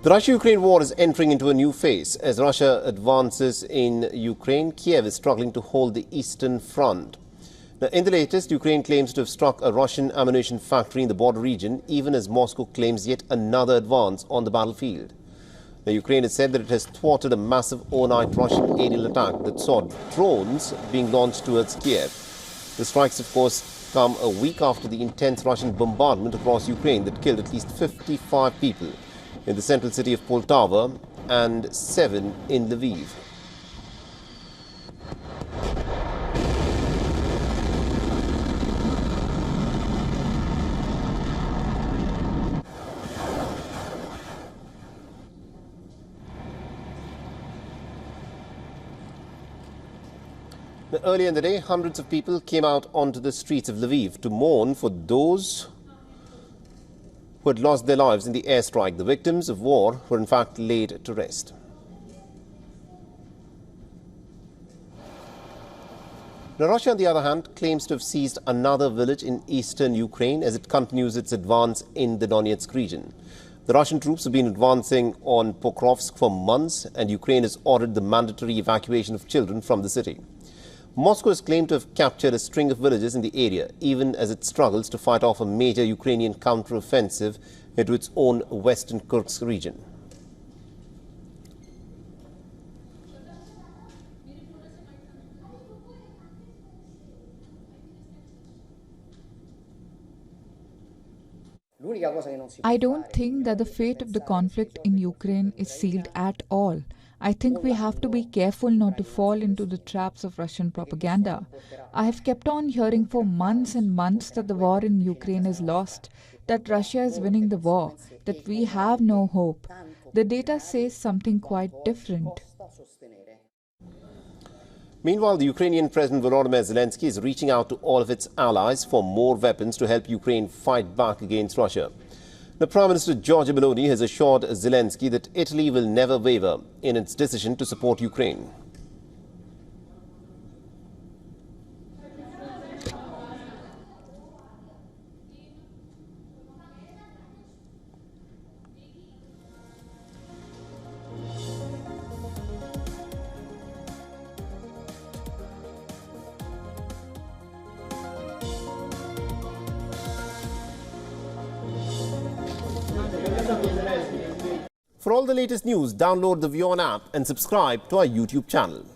The Russia-Ukraine war is entering into a new phase. As Russia advances in Ukraine, Kiev is struggling to hold the eastern front. Now, in the latest, Ukraine claims to have struck a Russian ammunition factory in the border region, even as Moscow claims yet another advance on the battlefield. Now, Ukraine has said that it has thwarted a massive overnight Russian aerial attack that saw drones being launched towards Kiev. The strikes, of course, come a week after the intense Russian bombardment across Ukraine that killed at least 55 people in the central city of Poltava and 7 in Lviv. Now, earlier in the day, hundreds of people came out onto the streets of Lviv to mourn for those who had lost their lives in the airstrike. The victims of war were in fact laid to rest. Now, Russia, on the other hand, claims to have seized another village in eastern Ukraine as it continues its advance in the Donetsk region. The Russian troops have been advancing on Pokrovsk for months, and Ukraine has ordered the mandatory evacuation of children from the city. Moscow has claimed to have captured a string of villages in the area, even as it struggles to fight off a major Ukrainian counter-offensive into its own western Kursk region. I don't think that the fate of the conflict in Ukraine is sealed at all. I think we have to be careful not to fall into the traps of Russian propaganda. I have kept on hearing for months and months that the war in Ukraine is lost, that Russia is winning the war, that we have no hope. The data says something quite different. Meanwhile, the Ukrainian President Volodymyr Zelensky is reaching out to all of its allies for more weapons to help Ukraine fight back against Russia. The Prime Minister Giorgia Meloni has assured Zelensky that Italy will never waver in its decision to support Ukraine. For all the latest news, download the WION app and subscribe to our YouTube channel.